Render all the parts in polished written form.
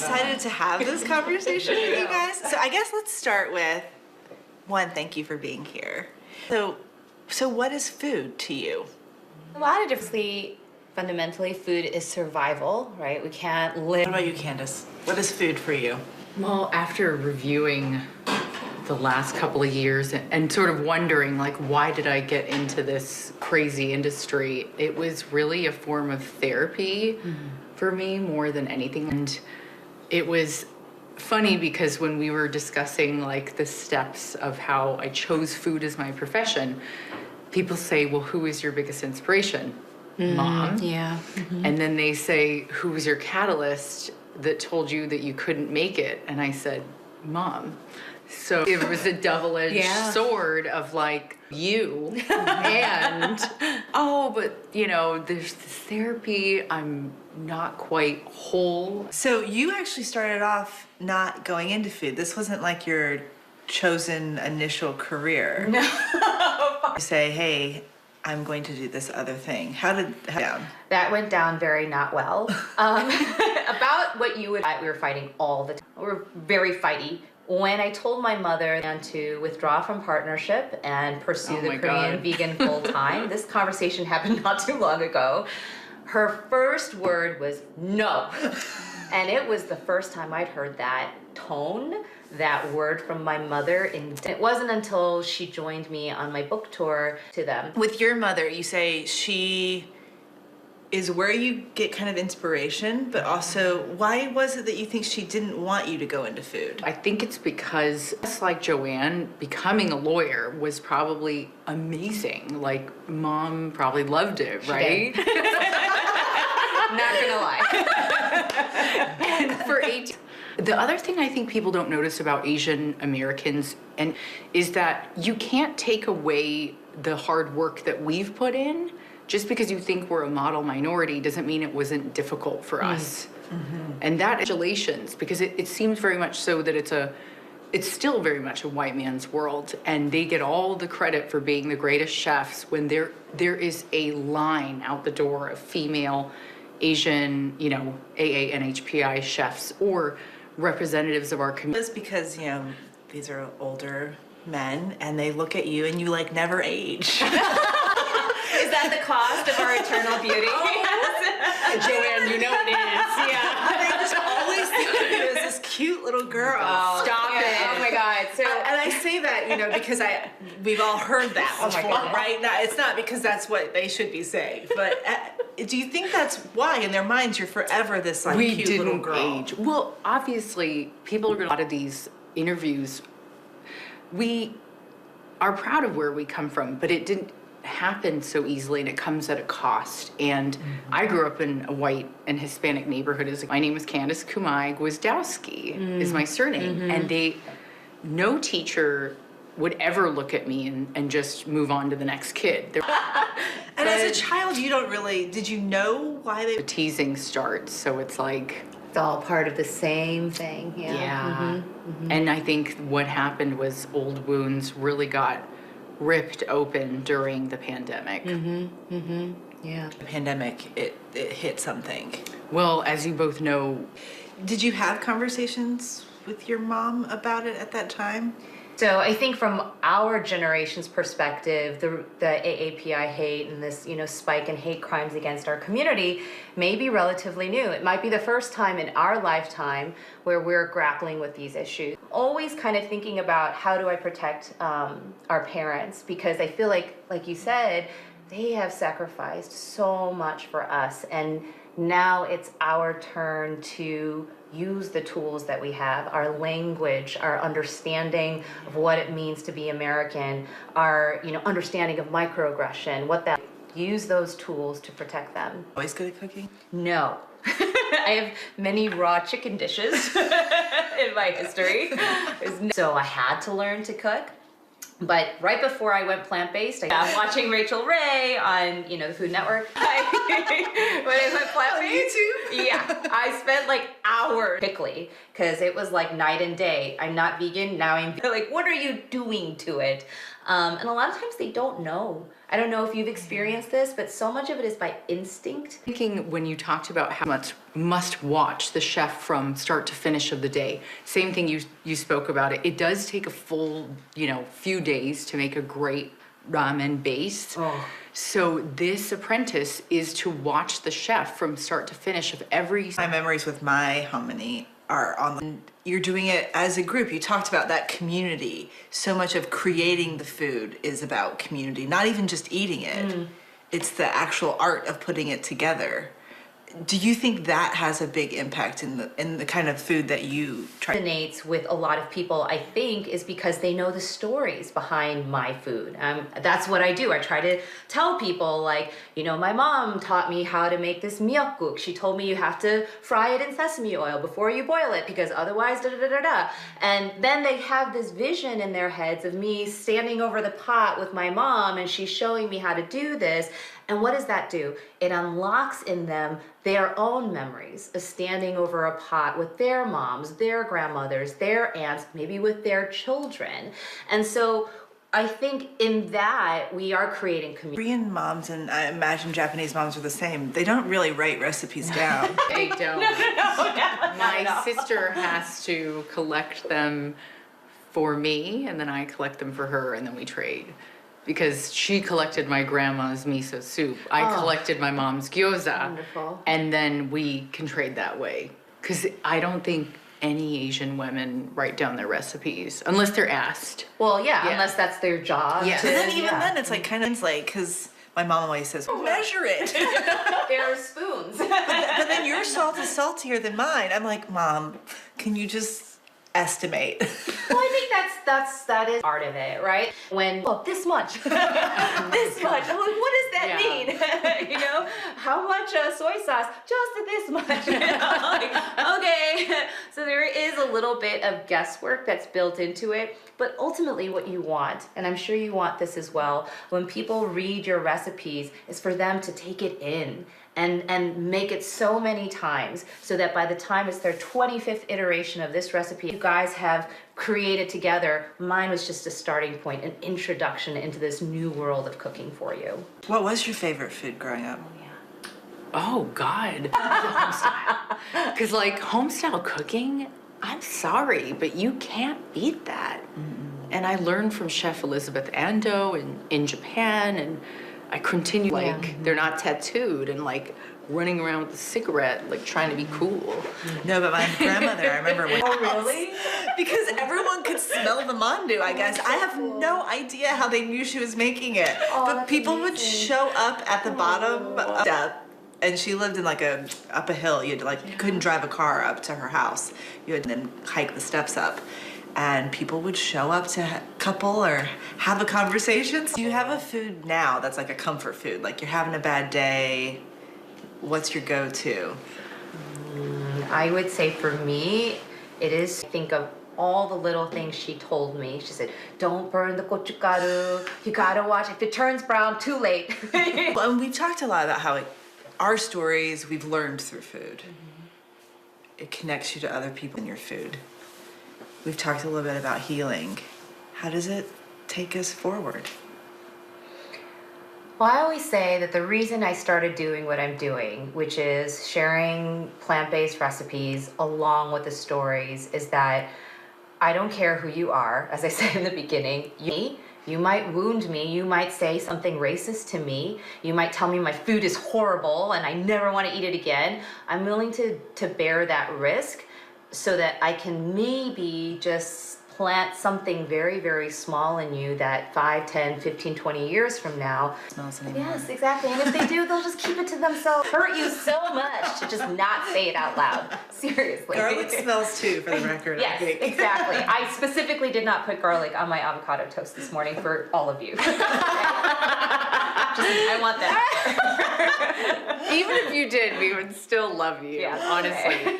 excited to have this conversation with you guys. So I guess let's start with one, thank you for being here. So what is food to you? A lot of differently, fundamentally, food is survival, right? We can't live. What about you, Candace? What is food for you? Well, after reviewing the last couple of years and sort of wondering, like, why did I get into this crazy industry? It was really a form of therapy for me more than anything. And it was funny because when we were discussing like the steps of how I chose food as my profession, people say, well, who is your biggest inspiration? Mom. Yeah. And then they say, who was your catalyst that told you that you couldn't make it? And I said, Mom. So it was a double-edged sword of like, you and, oh, but you know, there's this therapy, I'm not quite whole. So you actually started off not going into food. This wasn't like your chosen initial career. No. You say, hey, I'm going to do this other thing. How did that go down? That went down very not well. About what you would, we were fighting all the time. We were very fighty. When I told my mother to withdraw from partnership and pursue the Korean vegan full time, this conversation happened not too long ago. Her first word was no. And it was the first time I'd heard that tone, that word from my mother. It wasn't until she joined me on my book tour to them. With your mother, you say she is where you get kind of inspiration, but also why was it that you think she didn't want you to go into food? I think it's because, just like Joanne, becoming a lawyer was probably amazing. Like, Mom probably loved it, right? Not gonna lie. And for 18, the other thing I think people don't notice about Asian Americans is that you can't take away the hard work that we've put in. Just because you think we're a model minority doesn't mean it wasn't difficult for us. And that, congratulations, because it seems very much so that it's still very much a white man's world, and they get all the credit for being the greatest chefs when there is a line out the door of female Asian, you know, AA, NHPI chefs or representatives of our community. It's because, you know, these are older men and they look at you and you like never age. Is that the cost of our eternal beauty? Joanne, you know it is. Yeah. They just always think of you as this cute little girl. Oh, stop it. Oh my God. So, and I say that, you know, because we've all heard that before, right? It's not because that's what they should be saying, but do you think that's why in their minds you're forever this like cute little girl? Age. Well, obviously, people are going to a lot of these interviews. We are proud of where we come from, but it didn't happen so easily, and it comes at a cost. And I grew up in a white and Hispanic neighborhood. My name is Candace Kumai Gwizdowski is my surname, and no teacher would ever look at me and just move on to the next kid. And as a child, did you know why The teasing starts, so it's like, it's all part of the same thing. yeah. And I think what happened was old wounds really got ripped open during the pandemic. Yeah. the pandemic it hit something? Well, as you both know, Did you have conversations with your mom about it at that time? So I think from our generation's perspective, the AAPI hate and this, you know, spike in hate crimes against our community may be relatively new. It might be the first time in our lifetime where we're grappling with these issues. Always kind of thinking about how do I protect our parents, because I feel like you said, they have sacrificed so much for us, and now it's our turn to use the tools that we have, our language, our understanding of what it means to be American, our understanding of microaggression, use those tools to protect them. Always good at cooking? No. I have many raw chicken dishes in my history. So I had to learn to cook. But right before I went plant-based, I'm watching Rachel Ray on, the Food Network. When I went plant-based, on YouTube? Yeah, I spent like hours quickly because it was like night and day. I'm not vegan, now I'm like, what are you doing to it? And a lot of times they don't know. I don't know if you've experienced this, but so much of it is by instinct. Thinking when you talked about how much must watch the chef from start to finish of the day, same thing you spoke about it. It does take a full, few days to make a great ramen base. Oh. So this apprentice is to watch the chef from start to finish of every. My memories with my hominy are you're doing it as a group. You talked about that community. So much of creating the food is about community, not even just eating it. It's the actual art of putting it together. Do you think that has a big impact in the kind of food that you try? Resonates with a lot of people, I think, is because they know the stories behind my food. That's what I do. I try to tell people, like, my mom taught me how to make this miyeokguk. She told me you have to fry it in sesame oil before you boil it because otherwise da da da da da. And then they have this vision in their heads of me standing over the pot with my mom and she's showing me how to do this. And what does that do? It unlocks in them their own memories of standing over a pot with their moms, their grandmothers, their aunts, maybe with their children. And so I think in that we are creating community. Korean moms, and I imagine Japanese moms are the same. They don't really write recipes down. They don't. My sister has to collect them for me, and then I collect them for her, and then we trade. Because she collected my grandma's miso soup. I collected my mom's gyoza. Wonderful. And then we can trade that way. Because I don't think any Asian women write down their recipes, unless they're asked. Well, yeah, unless that's their job. Yeah. But then even then, it's like kind of like, because my mom always says, measure it. There are spoons. But then your salt is saltier than mine. I'm like, Mom, can you just estimate? Well, I think that is part of it, right? When this much, this much. I'm like, what does that mean? How much soy sauce? Just this much. Like, okay. So there is a little bit of guesswork that's built into it, but ultimately, what you want, and I'm sure you want this as well, when people read your recipes, is for them to take it in. And make it so many times so that by the time it's their 25th iteration of this recipe you guys have created together, mine was just a starting point, an introduction into this new world of cooking for you. What was your favorite food growing up? Oh, God. Homestyle. Because, homestyle cooking, I'm sorry, but you can't beat that. And I learned from Chef Elizabeth Ando in Japan, and I continue, they're not tattooed and, running around with a cigarette, trying to be cool. No, but my grandmother, I remember when. Oh, really? Because everyone could smell the mandu, I guess. I have no idea how they knew she was making it. But people would show up at the bottom step, and she lived in up a hill. You had to you couldn't drive a car up to her house. You had to then hike the steps up. And people would show up to couple or have a conversation. Do you have a food now that's like a comfort food? Like you're having a bad day, what's your go-to? I would say for me, it is think of all the little things she told me. She said, don't burn the gochugaru. You gotta watch. If it turns brown, too late. Well, and we talked a lot about how our stories we've learned through food. It connects you to other people in your food. We've talked a little bit about healing. How does it take us forward? Well, I always say that the reason I started doing what I'm doing, which is sharing plant-based recipes along with the stories, is that I don't care who you are. As I said in the beginning, you might wound me, you might say something racist to me, you might tell me my food is horrible and I never want to eat it again. I'm willing to bear that risk so that I can maybe just plant something very, very small in you that 5, 10, 15, 20 years from now. Smells anymore. Yes, exactly. And if they do, they'll just keep it to themselves. Hurt you so much to just not say it out loud. Seriously. Garlic smells too, for the record. I Yes, think. exactly. I specifically did not put garlic on my avocado toast this morning for all of you. I want that. Even if you did, we would still love you, Yeah, honestly.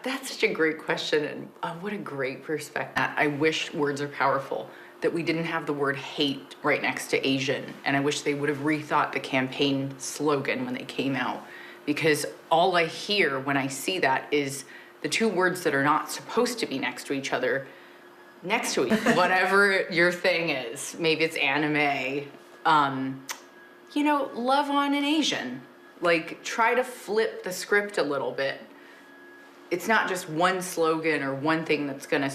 That's such a great question, and what a great perspective. I wish words are powerful, that we didn't have the word hate right next to Asian, and I wish they would have rethought the campaign slogan when they came out, because all I hear when I see that is the two words that are not supposed to be next to each other, whatever your thing is. Maybe it's anime, you know, love on an Asian. Like, try to flip the script a little bit. It's not just one slogan or one thing that's gonna